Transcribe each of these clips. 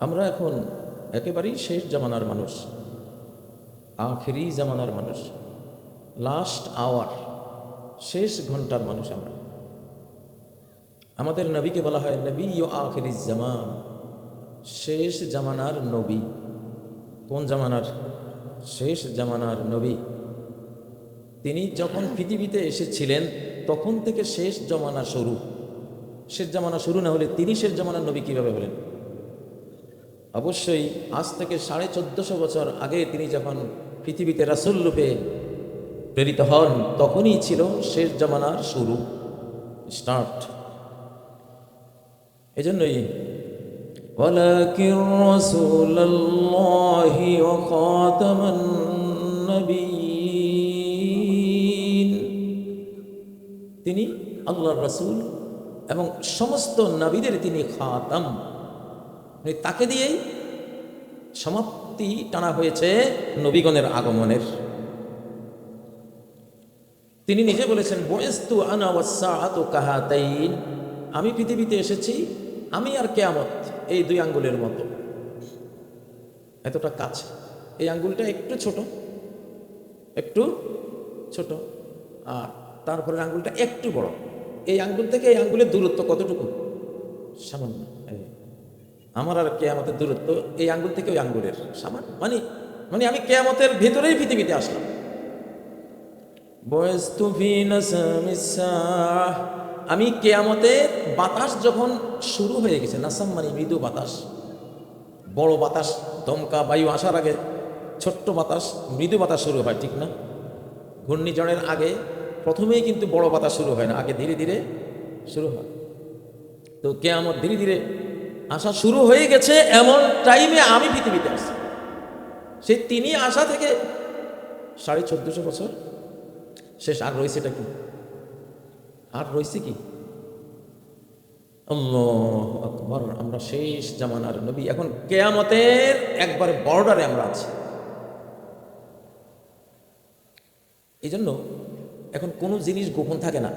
আমরা এখন একেবারেই শেষ জামানার মানুষ, আখেরি জামানার মানুষ, লাস্ট আওয়ার, শেষ ঘন্টার মানুষ আমরা। আমাদের নবীকে বলা হয় নবী ও আখেরি জামান, শেষ জামানার নবী। কোন জামানার? শেষ জামানার নবী। তিনি যখন পৃথিবীতে এসেছিলেন তখন থেকে শেষ জামানা শুরু। শেষ জামানা শুরু না হলে তিনি শেষ জামানার নবী কিভাবে হলেন? অবশ্যই আজ থেকে 1450 বছর আগে তিনি যখন পৃথিবীতে রাসূল রূপে প্রেরিত হন তখনই ছিল শেষ জামানার শুরু, স্টার্ট। এজন্যই ওয়ালাকিন রাসূলুল্লাহি ওয়া খাতামান নবিয়্যিন, তিনি আল্লাহর রাসূল এবং সমস্ত নবীদের তিনি খাতাম, তাকে দিয়েই সমাপ্তি টানা হয়েছে নবীগণের আগমনের। তিনি নিজে বলেছেন বুইস্তু আনা ওয়াস সাআতু কাহাতাইন, আমি পৃথিবীতে এসেছি আমি আর কিয়ামত এই দুই আঙ্গুলের মতো, এতটা কাছে। এই আঙ্গুলটা একটু ছোট, একটু ছোট, আর তারপরে আঙ্গুলটা একটু বড়। এই আঙ্গুল থেকে এই আঙ্গুলের দূরত্ব কতটুকু? সামান্য। আমার আর কিয়ামতের দূরত্ব এই আঙ্গুল থেকে ওই আঙ্গুলের সামান্য, মানে আমি কিয়ামতের ভেতরেই পৃথিবীতে আসলাম। আমি কিয়ামতের বাতাস যখন শুরু হয়ে গেছে, নাসাম মানে মৃদু বাতাস, বড় বাতাস দমকা বায়ু আসার আগে ছোট্ট বাতাস মৃদু বাতাস শুরু হয়, ঠিক না? ঘূর্ণিঝড়ের আগে প্রথমেই কিন্তু বড় বাতাস শুরু হয় না, আগে ধীরে ধীরে শুরু হয়। তো কিয়ামত ধীরে ধীরে আসা শুরু হয়ে গেছে, এমন টাইমে আমি পৃথিবীতে আসছি। সেই তিনি আসা থেকে 1450 বছর শেষ। আর রয়েছেটা কি? আর রয়েছে কি? আল্লাহু আকবার, আমরা শেষ জামানার নবী, এখন কিয়ামতের একবারে বর্ডারে আমরা আছি। এই জন্য এখন কোনো জিনিস গোপন থাকে না,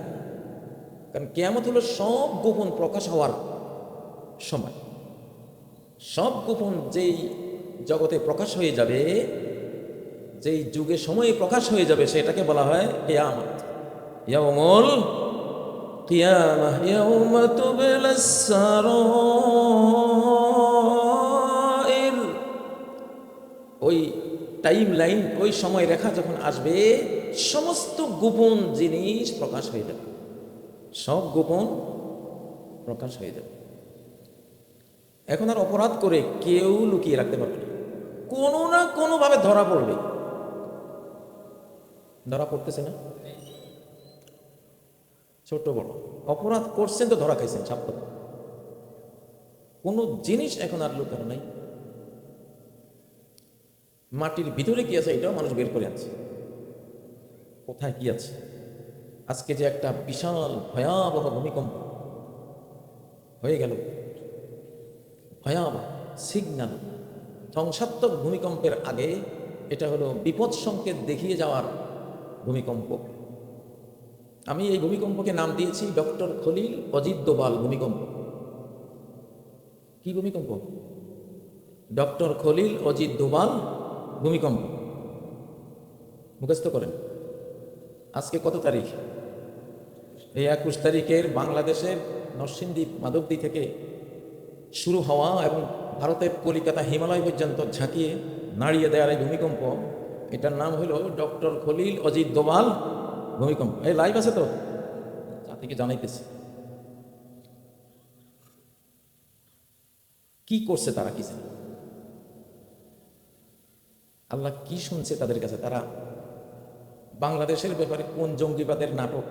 কারণ কিয়ামত হলো সব গোপন প্রকাশ হওয়ার সময়। সব গোপন যেই জগতে প্রকাশ হয়ে যাবে, যেই যুগে সময়ে প্রকাশ হয়ে যাবে, সেটাকে বলা হয় কিয়ামত। ইয়াউমুল কিয়ামাহ ইয়াউমা তুবলাস সারাইর, ওই টাইম লাইন, ওই সময় রেখা যখন আসবে, সমস্ত গোপন জিনিস প্রকাশ হয়ে যাবে, সব গোপন প্রকাশ হয়ে যাবে। এখন আর অপরাধ করে কেউ লুকিয়ে রাখতে পারবে না, কোনো না কোনোভাবে ধরা পড়বে। ধরা পড়তেছে না? ছোট বড় অপরাধ করছেন তো ধরা খাইছেন, সাপ কথা। কোনো জিনিস এখন আর লুকানো নাই। মাটির ভিতরে কি আছে এটাও মানুষ বের করে আনছে, কোথায় কি আছে। আজকে যে একটা বিশাল ভয়াবহ ভূমিকম্প হয়ে গেল, ভয়াবহ সিগন্যাল, ধ্বংসাত্মক ভূমিকম্পের আগে এটা হলো বিপদ সংকেত দেখিয়ে যাওয়ার ভূমিকম্প। আমি এই ভূমিকম্পকে নাম দিয়েছি ডক্টর খলিল অজিত দোভাল ভূমিকম্প। কি ভূমিকম্প? ডক্টর খলিল অজিত দোভাল ভূমিকম্প। মুখস্থ করেন। আজকে কত তারিখ? এই 21 তারিখের বাংলাদেশের নরসিংদী মাধবদী থেকে শুরু হওয়া এবং ভারতের কলিকাতা হিমালয় পর্যন্ত ঝাঁকিয়ে নাড়িয়ে দেওয়ার এই ভূমিকম্প, এটার নাম হলো ডক্টর খলিল অজিত দোভাল ভূমিকম্প। এই লাইভ আছে তো, জাতিকে জানাইতেছে। কি করছে তারা? কি জানে আল্লাহ, কি শুনছে তাদের কাছে? তারা বাংলাদেশের ব্যাপারে কোন জঙ্গিবাদের নাটক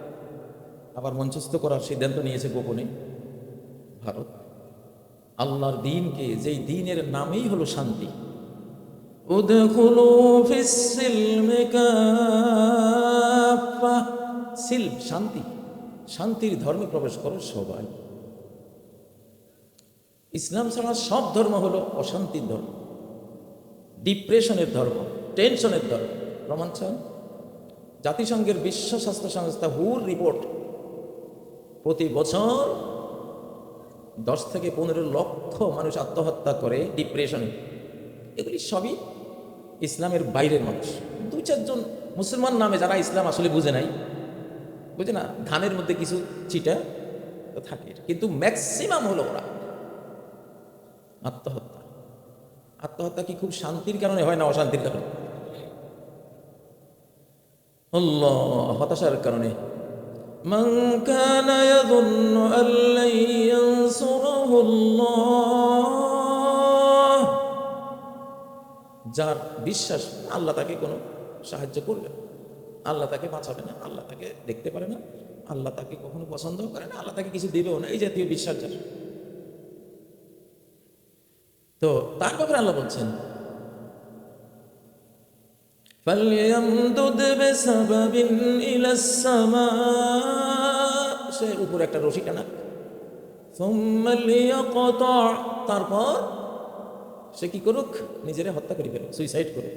আবার মঞ্চস্থ করার সিদ্ধান্ত নিয়েছে গোপনে ভারত। আল্লাহর দিনকে, যেই দিনের নামেই হলো শান্তি, উদখুলু ফিস সিলমি কাফা, সিলম শান্তি, শান্তির ধর্মে প্রবেশ করো সবাই। ইসলাম ছাড়া সব ধর্ম হলো অশান্তির ধর্ম, ডিপ্রেশনের ধর্ম, টেনশনের ধর্ম। প্রমাণ চান? জাতিসংঘের বিশ্ব স্বাস্থ্য সংস্থা হুর রিপোর্ট প্রতি বছর 10 থেকে 15 লক্ষ মানুষ আত্মহত্যা করে ডিপ্রেশনে। এগুলি সবই ইসলামের বাইরের মানুষ। 2-4 জন মুসলমান নামে যারা ইসলাম আসলে বুঝে নাই, বুঝে না, ধানের মধ্যে কিছু চিটা তো থাকে, কিন্তু ম্যাক্সিমাম হলো ওরা আত্মহত্যা। আত্মহত্যা কি খুব শান্তির কারণে হয় না অশান্তির কারণে? আল্লাহ, হতাশার কারণে। মান কানা ইয়াযুন্নু আল লান ইয়ানসুরাহু আল্লাহ, যার বিশ্বাস আল্লাহ তাকে কোনো সাহায্য করবে না, আল্লাহ তাকে বাঁচাবে না, আল্লাহ তাকে দেখতে পারে না, আল্লাহ তাকে কখনো পছন্দ করে না, আল্লাহ তাকে কিছু দেবেও না, এই জাতীয় বিশ্বাস যার, তো তার ব্যাপারে আল্লাহ বলছেন ফালইয়ামদুদ বিসাবাবিন ইলাস সামা, সে উপরে একটা রশি টানা, সুম্মা লিয়াকতা, তারপর সে কি করুক, নিজেরে হত্যা করে ফেলুক, সুইসাইড করুক।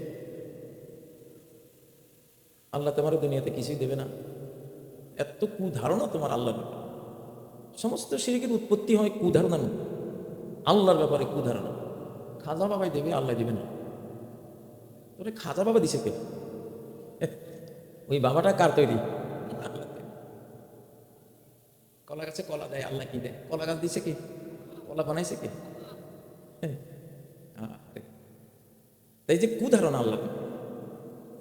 আল্লাহ তোমার দুনিয়াতে কিছুই দেবে না, এত কুধারণা তোমার আল্লাহর ব্যাপারে। সমস্ত শিরকের উৎপত্তি হয় কুধারণা, আল্লাহর ব্যাপারে কুধারণা। খাজা বাবাই দেবে, আল্লাহ দেবে না। তোরে খাজা বাবা দিছে কে? ওই বাবাটা কার তৈরি? আল্লাহ। কলা গাছে কলা দেয়, আল্লাহ কি দেয়? কলা গাছ দিছে কে? কলা বানাইছে কে? তাই যে কুধারণা আল্লাহ,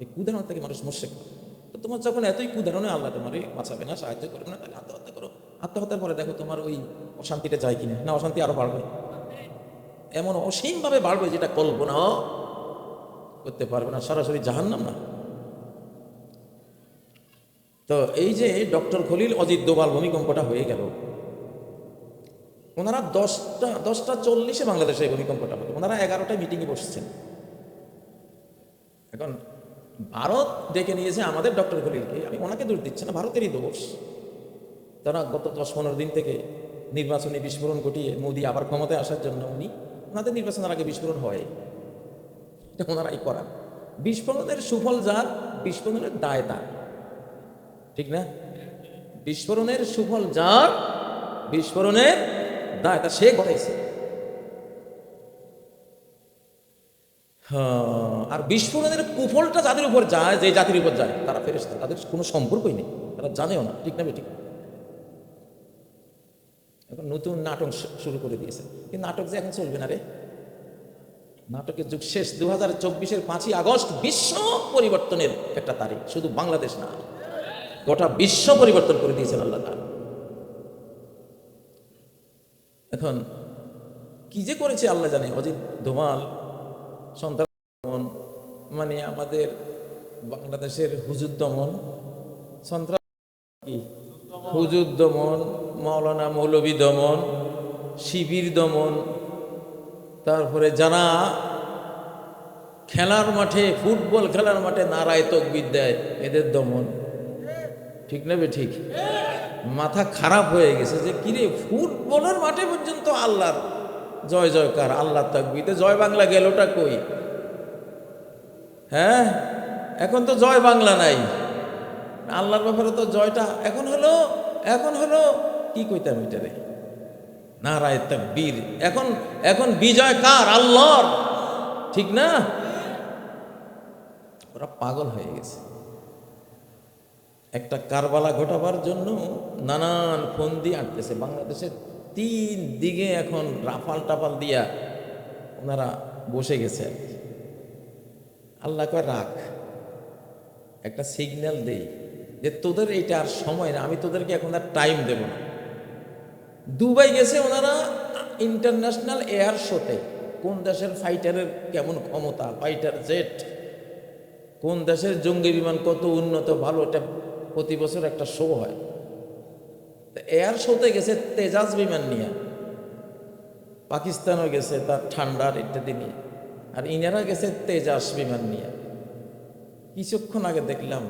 এই কুধারণা থেকে মানুষ মোশেক। তো তোমার যখন এতই কুধারণে আল্লাহ তোমার বাঁচাবে না, সাহায্য করবে না, তাহলে আত্মহত্যা করো। আত্মহত্যার পরে দেখো তোমার ওই অশান্তিটা যায় কিনা, না অশান্তি আরো বাড়বে, এমন অসীমভাবে বাড়বে যেটা কল্পনা করতে পারবে না, সরাসরি জাহান্নাম না। তো এই যে ডক্টর খলিল অজিত দোভাল ভূমিকম্পটা হয়ে গেল, ওনারা 10টা 40 এই ভূমিকম্পটা হতো, ওনারা 11টায় মিটিংয়ে বসছেন। এখন ভারত ডেকে নিয়েছে আমাদের ডক্টর খলিলকে, আমি ওনাকে দোষ দিচ্ছি না, ভারতেরই দোষ। তারা গত 10-15 দিন থেকে নির্বাচনী বিস্ফোরণ ঘটিয়ে মোদী আবার ক্ষমতায় আসার জন্য ওনাদের নির্বাচনের আগে বিস্ফোরণ হয়, এটা ওনারাই করা। বিস্ফোরণের সুফল যার, বিস্ফোরণের দায় তার, ঠিক না? বিস্ফোরণের সুফল যার, বিস্ফোরণের দায় তার, সে ঘটাইছে। আর বিস্ফোরণের কুফলটা যাদের উপর যায়, যে জাতির উপর যায়, তারা ফেরেশতা, তাদের কোনো সম্পর্কই নেই, তারা জানেও না, ঠিক না বেঠিক? এখন নতুন নাটক শুরু করে দিয়েছে, কিন্তু নাটক যে এখন চলবে না রে, নাটকের যুগ শেষ। 2024-এর 5ই আগস্ট বিশ্ব পরিবর্তনের একটা তারিখ, শুধু বাংলাদেশ না, গোটা বিশ্ব পরিবর্তন করে দিয়েছেন আল্লাহ তাআলা। এখন কি যে করেছে আল্লাহ জানে। অজিত দোভাল সন্তান দমন, মানে আমাদের বাংলাদেশের হুজুর দমন, সন্ত্রাস কি হুজুর দমন, মাওলানা মৌলবী দমন, শিবির দমন, তারপরে যারা খেলার মাঠে, ফুটবল খেলার মাঠে নারায় তাকবীর দেয়, এদের দমন, ঠিক না বে ঠিক? মাথা খারাপ হয়ে গেছে যে কিরে, ফুটবলের মাঠে পর্যন্ত আল্লাহর জয় জয়কার, আল্লাহ তাকবীরে জয় বাংলা গেলটা কই? হ্যাঁ, এখন তো জয় বাংলা নাই, আল্লাহর ব্যাপারে তো জয়টা এখন হলো কি কইতাম এটারে, নারায়ে তাকবীর। এখন বিজয় কার? আল্লাহর, ঠিক না? ওরা পাগল হয়ে গেছে। একটা কারবালা ঘটাবার জন্য নানান ফন্দি আটতেছে বাংলাদেশের 3 দিকে, এখন রাফাল টাফাল দিয়া ওনারা বসে গেছে। আল্লাহ কয় রাখ, একটা সিগন্যাল দেই যে তোদের এইটা আর সময় না, আমি তোদেরকে এখন আর টাইম দেব না। দুবাই গেছে ওনারা ইন্টারন্যাশনাল এয়ার শোতে, কোন দেশের ফাইটারের কেমন ক্ষমতা, ফাইটার জেট, কোন দেশের জঙ্গি বিমান কত উন্নত ভালো, এটা প্রতি বছর একটা শো হয়। এয়ার শোতে গেছে তেজাজ বিমান নিয়ে, পাকিস্তানও গেছে তার ঠান্ডার ইত্যাদি নিয়ে, আর ইনারা গেছে তেজাস বিমান নিয়ে। কিছুক্ষণ আগে দেখলাম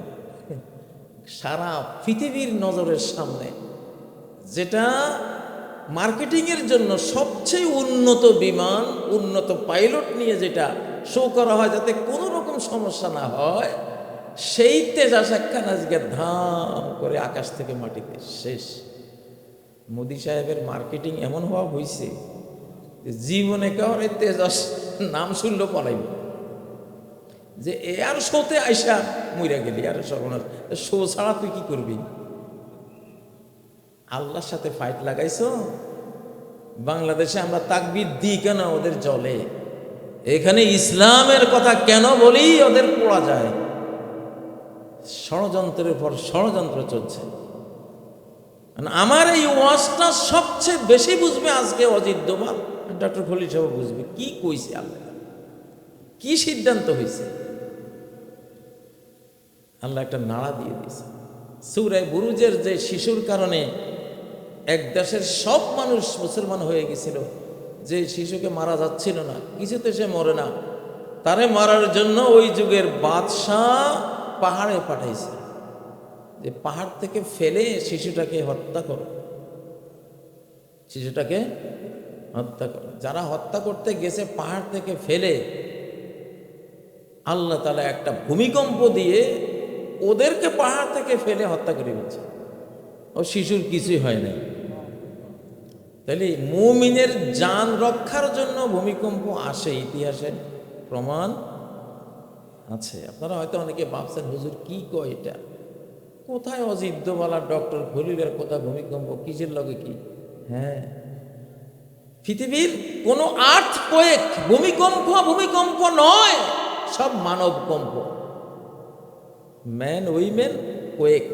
সারা পৃথিবীর নজরের সামনে যেটা মার্কেটিংয়ের জন্য সবচেয়ে উন্নত বিমান, উন্নত পাইলট নিয়ে যেটা শো করা হয় যাতে কোনো রকম সমস্যা না হয়, সেই তেজাস একখান আজকে ধাম করে আকাশ থেকে মাটিতে শেষ। মোদি সাহেবের মার্কেটিং এমন হওয়া হয়েছে যে জীবনে কাউরে তেজস নাম শুনলো পড়াইব, যে এর শোতে আইসা মইরা গেলি আর সর্বনাশ, শো ছাড়া তুই কি করবি? আল্লাহর সাথে ফাইট লাগাইছো। বাংলাদেশে আমরা তাকবীর দিই কেন? ওদের জলে। এখানে ইসলামের কথা কেন বলি? ওদের পড়া যায়। ষড়যন্ত্রের পর ষড়যন্ত্র চলছে। আমার এই ওয়াজটা সবচেয়ে বেশি বুঝবে আজকে অজিত দোভাল, ডক্টর খলিল সাহেব বুঝবে কি কইছে আল্লাহ, কি সিদ্ধান্ত হয়েছে। আল্লাহ একটা নাড়া দিয়ে দিয়েছে। সূরা বুরুজের যে শিশুর কারণে এক দেশের সব মানুষ মুসলমান হয়ে গেছিল, যে শিশুকে মারা যাচ্ছিল না, কিছুতে সে মরে না, তারে মারার জন্য ওই যুগের বাদশাহ পাহাড়ে পাঠাইছে, যে পাহাড় থেকে ফেলে শিশুটাকে হত্যা করো, শিশুটাকে হত্যা করো। যারা হত্যা করতে গেছে পাহাড় থেকে ফেলে, আল্লাহ তাআলা একটা ভূমিকম্প দিয়ে ওদেরকে পাহাড় থেকে ফেলে হত্যা করে দিচ্ছে। ও শিশুর কিছুই হয় নাই। তাহলে মুমিনের জান রক্ষার জন্য ভূমিকম্প আসে, ইতিহাসে প্রমাণ আছে। আপনারা হয়তো অনেকে ভাবছেন হুজুর কি কয় এটা, কোথায় অজিত দোভাল ডক্টর খলিলের কথা ভূমিকম্প কিসের লগে কি? হ্যাঁ, পৃথিবীর কোনো আর্থকোয়েক ভূমিকম্প নয়, সব মানব কম্প। ম্যান উইমেন কোয়েক,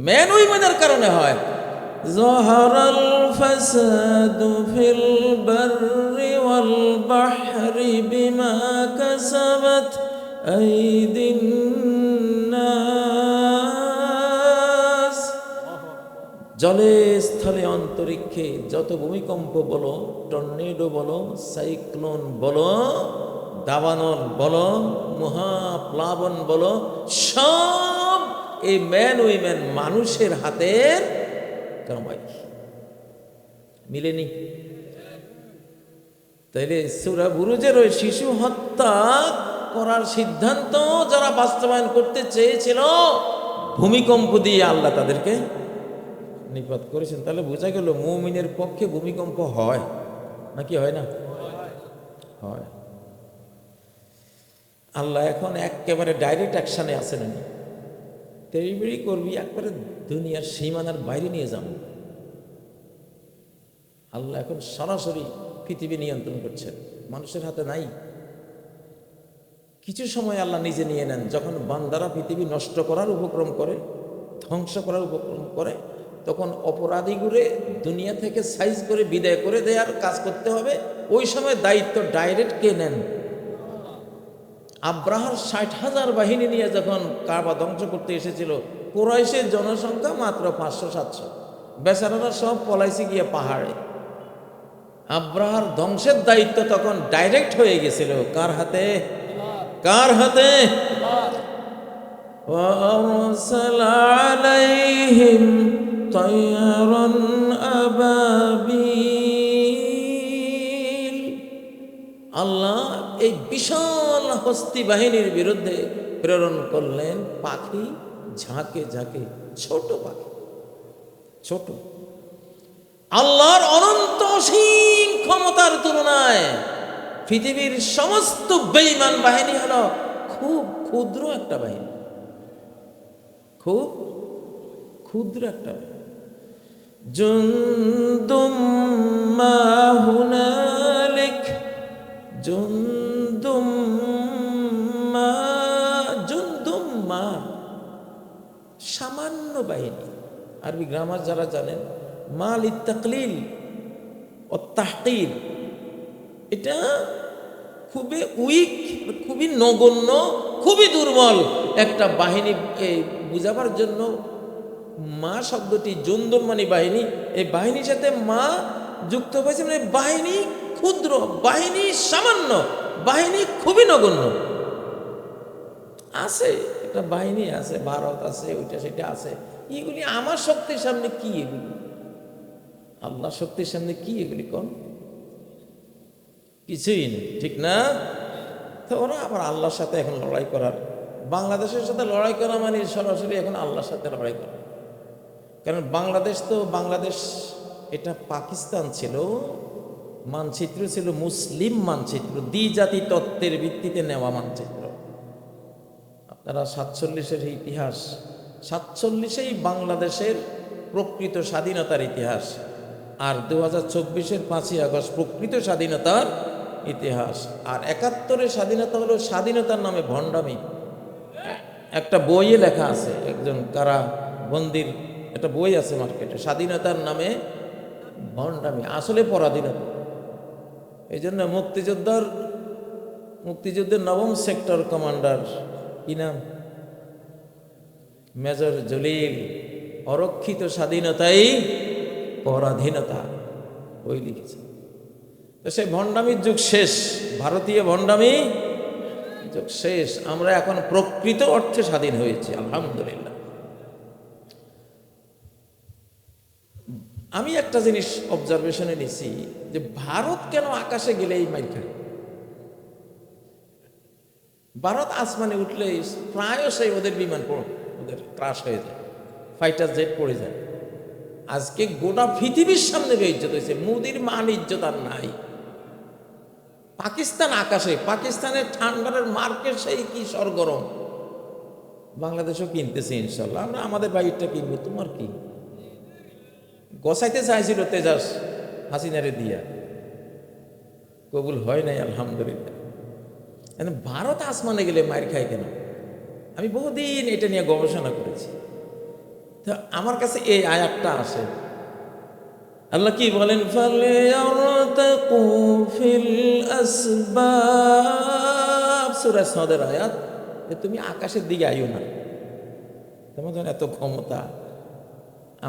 ম্যান উইমেনের কারণে হয়। জহরাল ফাসাদু ফিল বাররি ওয়াল বাহরি বিমা কাসাবাত আইদিন নাস। জলে স্থলে অন্তরিক্ষে যত ভূমিকম্প বলো, টর্নেডো বলো, সাইক্লোন বলো, দাবানল বলো, মহাপ্লাবন বলো, সব এই ম্যান উইমেন মানুষের হাতের কামাই। মিলেনি? তাইলে সূরা বুরুজের ওই শিশু হত্যা করার সিদ্ধান্ত যারা বাস্তবায়ন করতে চেয়েছিল, ভূমিকম্প দিয়ে আল্লাহ তাদেরকে নিপাত করেছেন। তাহলে বোঝা গেল মুমিনের পক্ষে ভূমিকম্প হয় নাকি হয় না? হয়। আল্লাহ এখন একেবারে ডাইরেক্ট অ্যাকশানে আসেন না, তেড়িবেড়ি করবি একবারে দুনিয়ার সীমানার বাইরে নিয়ে যান। আল্লাহ এখন সরাসরি পৃথিবী নিয়ন্ত্রণ করছেন, মানুষের হাতে নাই। কিছু সময় আল্লাহ নিজে নিয়ে নেন, যখন বান্দারা পৃথিবী নষ্ট করার উপক্রম করে, ধ্বংস করার উপক্রম করে, তখন অপরাধীগুলো দুনিয়া থেকে সাইজ করে বিদায় করে দেওয়ার কাজ করতে হবে। ওই সময় দায়িত্ব ডাইরেক্ট কে নেন? আব্রাহার 60,000 বাহিনী নিয়ে যখন কাবা ধ্বংস করতে এসেছিল, কুরাইশের জনসংখ্যা মাত্র 500-700, বেচারারা সব পলাইছে গিয়ে পাহাড়ে। আব্রাহার ধ্বংসের দায়িত্ব তখন ডাইরেক্ট হয়ে গেছিল কার হাতে? কার হাতে? وَأَرْسَلَ عَلَيْهِمْ طَيْرًا أَبَابِيلَ। আল্লাহ এই বিশাল হস্তি বাহিনীর বিরুদ্ধে প্রেরণ করলেন পাখি, ঝাঁকে ঝাঁকে ছোট পাখি, ছোট। আল্লাহর অনন্ত অসীম ক্ষমতার তুলনায় পৃথিবীর সমস্ত বেঈমান বাহিনী হলো খুব ক্ষুদ্র একটা বাহিনী, খুব ক্ষুদ্র একটা বাহিনী। জুনদুম মা হুনালিক, জুনদুম মা, সামান্য বাহিনী। আরবি গ্রামার যারা জানেন, মাল ইত্তাকলিল ও তাহকির, এটা খুবই উইক, খুবই নগণ্য, খুবই দুর্বল একটা বাহিনীকে বুঝাবার জন্য মা শব্দটি, জুনদুম মানে বাহিনী, এই বাহিনীর সাথে মা যুক্ত হয়েছে, মানে বাহিনী ক্ষুদ্র, বাহিনী সামান্য, বাহিনী খুবই নগণ্য। আছে একটা বাহিনী আছে, ভারত আছে, ওইটা সেটা আছে, এগুলি আমার শক্তির সামনে কি? এগুলি আল্লাহ শক্তির সামনে কি? এগুলি কোন কিছুই নেই, ঠিক না? তো ওরা আবার আল্লাহর সাথে এখন লড়াই করার, বাংলাদেশের সাথে লড়াই করা মানে সরাসরি এখন আল্লাহর সাথে লড়াই করা। কারণ বাংলাদেশ তো বাংলাদেশ এটা পাকিস্তান ছিল, মানচিত্র ছিল মুসলিম মানচিত্র, দ্বিজাতি তত্ত্বের ভিত্তিতে নেওয়া মানচিত্র। আপনারা 47-এর ইতিহাস, 47-এই বাংলাদেশের প্রকৃত স্বাধীনতার ইতিহাস, আর 2024-এর 5ই আগস্ট প্রকৃত স্বাধীনতার ইতিহাস। আর 71-এর স্বাধীনতা হলো স্বাধীনতার নামে ভণ্ডামি। একটা বইয়ে লেখা আছে, একজন কারা বন্দির একটা বই আছে মার্কেটে, স্বাধীনতার নামে ভণ্ডামি, আসলে পরাধীনতা। এই জন্য মুক্তিযুদ্ধের 9ম সেক্টর কমান্ডার কি নাম, মেজর জলিল, অরক্ষিত স্বাধীনতাই পরাধীনতা বই লিখেছে। তো সেই ভণ্ডামির যুগ শেষ, ভারতীয় ভণ্ডামি যুগ শেষ। আমরা এখন প্রকৃত অর্থে স্বাধীন হয়েছি, আলহামদুলিল্লাহ। আমি একটা জিনিস অবজারভেশনে নিছি যে ভারত কেন আকাশে গেলেই মাইর খায়। ভারত আসমানে উঠলে প্রায়শই ওদের বিমান ওদের ক্রাশ হয়ে যায়, ফাইটার জেট পড়ে যায়। আজকে গোটা পৃথিবীর সামনে বেইজ্জত হয়েছে, মোদির মান ইজ্জত আর নাই। পাকিস্তান আকাশে, পাকিস্তানের ঠান্ডার মার্কেট সেই কি সরগরম। বাংলাদেশও কিনতেছে ইনশাল্লাহ, আমরা আমাদের বাইরটা কিনবো, তোমার কি। গসাইতে চাইছিল তেজাস হাসিনারে দিয়া, কবুল হয় নাই আলহামদুলিল্লাহ। ভারত আসমানে গেলে মায়ের খায় কেন? আমি বহুদিন এটা নিয়ে গবেষণা করেছি। তো আমার কাছে এই আয়াতটা আসে, আল্লাহ কি বলেন, ফালইয়ারতাকু ফিল আসবাব, সূরা সাদের আয়াত, যে তুমি আকাশের দিকে আইও না। তোমার যখন এত ক্ষমতা,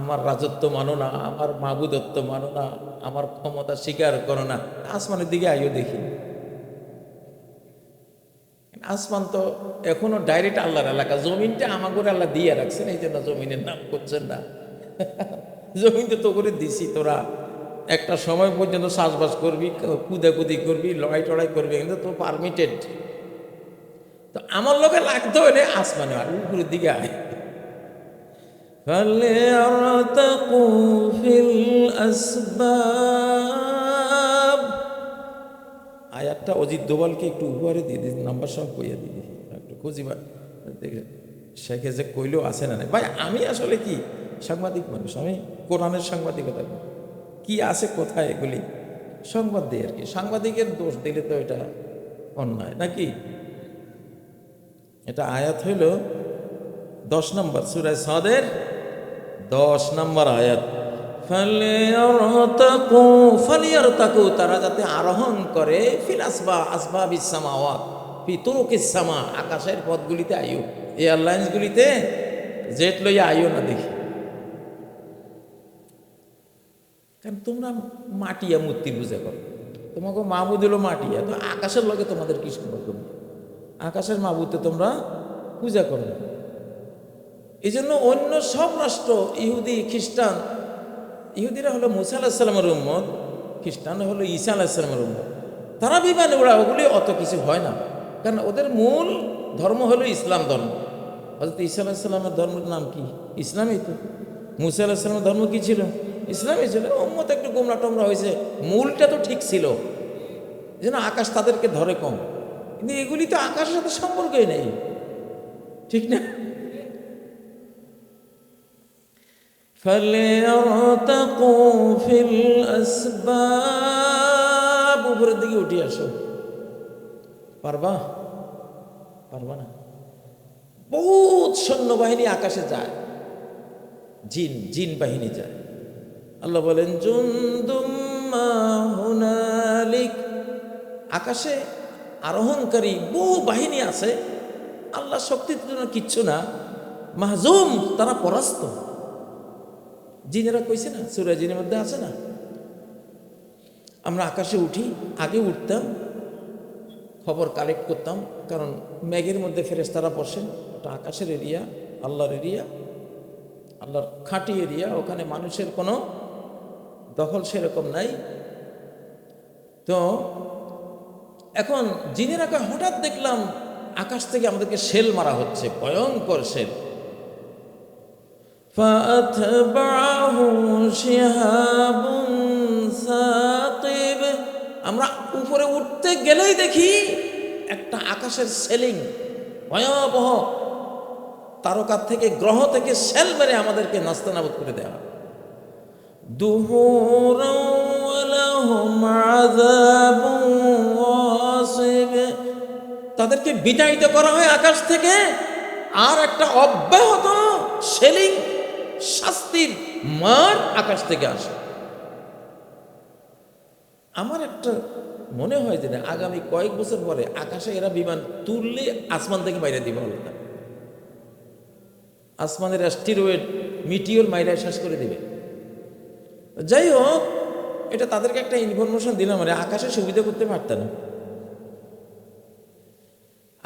আমার রাজত্ব মানো না, আমার মাবুদত্ব মানো না, আমার ক্ষমতা স্বীকার করো না, আসমানের দিকে আইও দেখি। আসমান তো এখনো ডাইরেক্ট আল্লাহর এলাকা, জমিনটা আমাকে আল্লাহ দিয়ে রাখছেন, এই জন্য জমিনের নাম করছেন না। জমিন তো করে দিছি, তোরা একটা সময় পর্যন্ত চাষবাস করবি, কুদাকুদি করবি, লড়াই টড়াই করবি, কিন্তু তো পারমিটেড। তো আমার লোকে লাগতে হলে আসমানে আর উপরের দিকে আয়। আয়াতটা অজিত দোভালকে একটু উপহারে দিয়ে দিই, নাম্বার সব কইয়া দিবি, একটু খুঁজিবা দেখে শেখে যে কইলেও আসে না। ভাই আমি আসলে কি সাংবাদিক মানুষ, আমি কোরআনের সাংবাদিকতা কি আছে কোথায় এগুলি সংবাদ দিই আর কি। সাংবাদিকের দোষ দিলে তো এটা অন্যায় নাকি। এটা আয়াত হইল 10 নম্বর সূরা সাদের 10 নম্বর আয়াত। ফালিয়ারতাকু, তারা যাতে আরোহণ করে, ফিল আসবাবিস সামাওয়াত ফি তুরুকিস সামা, আকাশের পথগুলিতে আইও, এয়ারলাইন্সগুলিতে জেট লইয়া আইও না দেখি। কারণ তোমরা মাটিয়া মূর্তির পূজা করো, তোমাকে মাহবুদ হলো মাটিয়া, তো আকাশের লগে তোমাদের কি সম্পর্ক? আকাশের মাহবুদে তোমরা পূজা করো। এই জন্য অন্য সব রাষ্ট্র, ইহুদি খ্রিস্টান, ইহুদিরা হলো মুসা আলাহিস সালামের উম্মত, খ্রিস্টান হলো ঈসা আলাহিস সালামের উম্মত, তারা বিমানে ওরা ওগুলি অত কিছু হয় না, কারণ ওদের মূল ধর্ম হলো ইসলাম ধর্ম। হযরত ঈসা আলাইহিস সালামের ধর্মের নাম কি? ইসলামই তো। মুসা আলাইহিস সালামের ধর্ম কি ছিল? ইসলামই ছিল। উম্মত একটু গোমরা টোমরা হয়েছে, মূলটা তো ঠিক ছিল, যেন আকাশ তাদেরকে ধরে কম, কিন্তু এগুলি তো আকাশের সাথে সম্পর্কই নেই, ঠিক না? ফালিয়ারতাকু ফিল আসবাব, উপরের দিকে উঠে আসো। পারবা? পারবা না। বহুত সৈন্যবাহিনী আকাশে যায়, জিন বাহিনী যায়। আল্লাহ বলেন জুনদুম মা হুনালিক, আকাশে আরোহণকারী বহু বাহিনী আছে, আল্লাহ শক্তির জন্য কিচ্ছু না, মাহজুম, তারা পরাস্ত। জিনেরা কইছে না, সূরা জিনের মধ্যে আছে না, আমরা আকাশে উঠি, আগে উঠতাম, খবর কালেক্ট করতাম, কারণ মেঘের মধ্যে ফেরেশতারা বসেন, ওটা আকাশের এরিয়া, আল্লাহর এরিয়া, আল্লাহর খাঁটি এরিয়া, ওখানে মানুষের কোনো দখল সেরকম নাই। তো এখন জিনেরা হঠাৎ দেখলাম আকাশ থেকে আমাদেরকে শেল মারা হচ্ছে, ভয়ঙ্কর শেল। فأتبعه شهاب ثاقب। আমরা উপরে উঠতে গেলেই দেখি একটা আকাশের সেলিং ভয়াবহ তারকা থেকে গ্রহ থেকে সেল মেরে আমাদেরকে নাস্তানাবুদ করে দেওয়া। দুহুরাও ওয়া লাহুম আযাবুন ওয়াসিব। তাদেরকে বিতাড়িত করা হয় আকাশ থেকে, আর একটা অব্যাহত সেলিং শাস্তির মার আকাশ থেকে আসে। আমার একটা মনে হয় যে আগামী কয়েক বছর পরে আকাশে এরা বিমান তুললে আসমান থেকে বাইরে দিবে হলো না, আসমানের অ্যাস্টেরয়েড মিটিওর মাইরা শেষ করে দিবে। যাই হোক, এটা তাদেরকে একটা ইনফরমেশন দিলাম, মানে আকাশে সুবিধা করতে পারতেন না,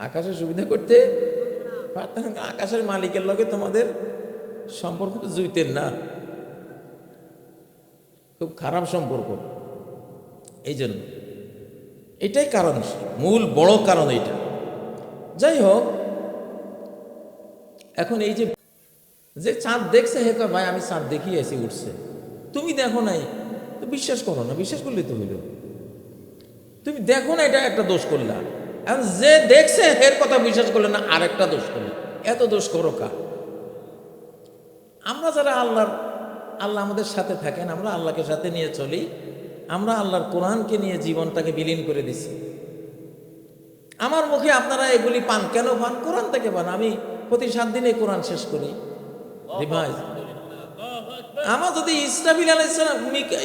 আকাশে সুবিধা করতে পারতেন না। আকাশের মালিকের লগে তোমাদের সম্পর্ক তো জুইতেন না, খুব খারাপ সম্পর্ক। এই জন্য এটাই কারণ, মূল বড় কারণ এইটা। যাই হোক, এখন এই যে চাঁদ দেখছে, হে কয় ভাই আমি চাঁদ দেখিয়ে এসে উঠছে, তুমি দেখো নাই তো বিশ্বাস করো না, বিশ্বাস করলে তো হইল, তুমি দেখো না এটা একটা দোষ করলা। এখন যে দেখছে এর কথা বিশ্বাস করলে না, আরেকটা দোষ করলে, এত দোষ করো কা? আমরা যারা আল্লাহ আমাদের সাথে থাকেন, আমরা আল্লাহকে সাথে নিয়ে চলি, আমরা আল্লাহর কোরআনকে নিয়ে জীবনটাকে বিলীন করে দিছি। আমার মুখে আপনারা এগুলি পান, কেন পান? কোরআন থেকে পান। আমি প্রতি 7 দিনে কোরআন শেষ করি। ভাই, আমার যদি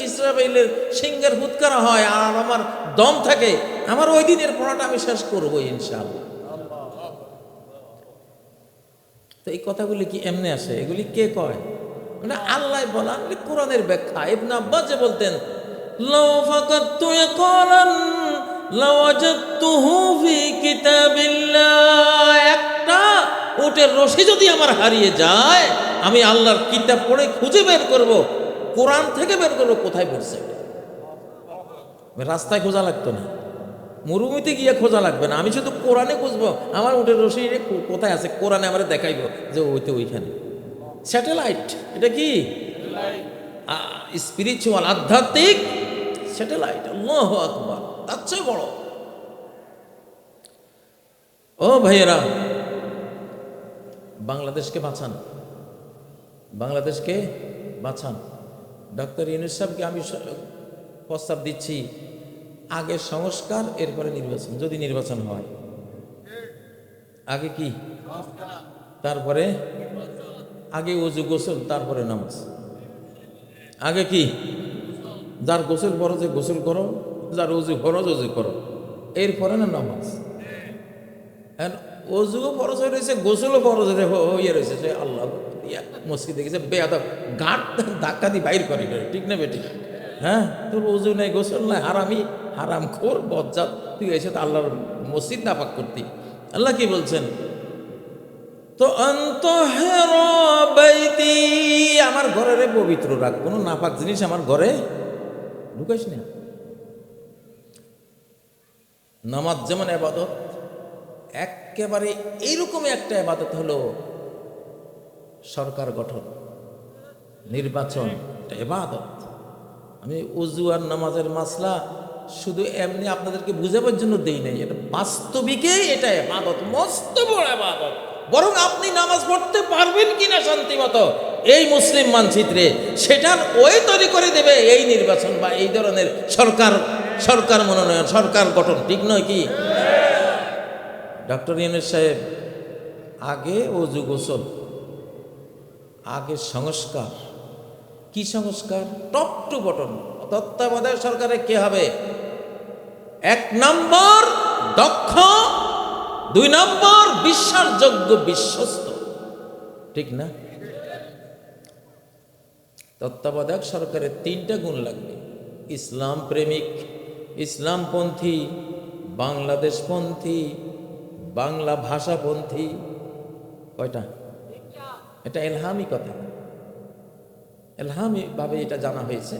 ইসরাফিলের সিংহের হুৎকার হয় আর আমার দম থাকে, আমার ওই দিনের পড়াটা আমি শেষ করবো ইনশাআল্লাহ। তো এই কথাগুলি কি এমনি আসে? এগুলি কে কয়? মানে আল্লাহ বলা, কোরআনের ব্যাখ্যা। ইবনে আব্বাস যে বলতেন, লাউ ফাকাতু ইয়াকালান লাওয়াজাদতুহু ফি কিতাবিল্লাহ, একটা উটের রশি যদি আমার হারিয়ে যায়, আমি আল্লাহর কিতাব পড়ে খুঁজে বের করব, কোরআন থেকে বের করব কোথায় পড়ছে। রাস্তায় খোঁজা লাগতো না, মরুভূমিতে গিয়ে খোঁজা লাগবে না, আমি শুধু কোরআনে খুঁজবো, আমার উটের রশি কোথায় আছে কোরআনে আমার দেখাইবো যে ওইতে ওইখানে। স্যাটেলাইট, এটা কি স্পিরিচুয়াল আধ্যাত্মিক স্যাটেলাইট। আল্লাহু আকবার, তার চেয়ে বড়। ও ভাইয়েরা, বাংলাদেশকে বাঁচান, বাংলাদেশকে বাঁচান। ডক্টর ইউনূস সাহেবকে আমি প্রস্তাব দিচ্ছি, আগে সংস্কার, এরপরে নির্বাচন, যদি নির্বাচন হয়। আগে কি? তারপরে আগে ওযু গোসল, তারপরে নামাজ। আগে কি? যার গোসল ফরজে গোসল করো, যার ওযু ফরজ ওযু করো, এরপরে না নামাজ। ওযুও ফরজ হয়ে রয়েছে, গোসলও ফরজ হয়ে রয়েছে, সে আল্লাহ মসজিদে গেছে বেয়াদব গাঁট ধাক্কা দিয়ে বাইর করে, ঠিক না বেটি? হ্যাঁ, তোর ওযু নাই, গোসল নাই, হারামি, হারাম খোর, বজ্জাত, তুই এসে তো আল্লাহর মসজিদ নাপাক করতি। আল্লাহ কি বলছেন? তো বাইতি, আমার ঘরের পবিত্র রাখ, কোনো নাপাক জিনিস আমার ঘরে ঢুকাইস না। নামাজ যেমন ইবাদত, একেবারে এইরকমই একটা ইবাদত হলো সরকার গঠন, নির্বাচন, এটা ইবাদত। আমি ওযু আর নামাজের মাসলা শুধু এমনি আপনাদেরকে বুঝাবার জন্য দেই নাই, এটা বাস্তবিকেই এটা ইবাদত, মস্ত বড় ইবাদত। বরং আপনি নামাজ পড়তে পারবেন কিনা শান্তি মতো এই মুসলিম মানচিত্রে, সেটার ওই তৈরি করে দেবে এই নির্বাচন বা এই ধরনের সরকার মনোনয়ন, সরকার গঠন, ঠিক নয় কি? ডক্টর ইউনূস সাহেব, আগে ওযু গোসল, আগে সংস্কার। কি সংস্কার? Top two button. তত্ত্বাবধায়ক সরকারে কে হবে? 1 নম্বর দক্ষ, 2 নম্বর বিশ্বাসযোগ্য, বিশ্বস্ত, ঠিক না? তত্ত্বাবধায়ক সরকারের 3টা গুণ লাগবে: ইসলাম প্রেমিক, ইসলামপন্থী, বাংলাদেশপন্থী, বাংলা ভাষাপন্থী। কয়টা? এটা এলহামি কথা, এলহামি ভাবে এটা জানা হয়েছে।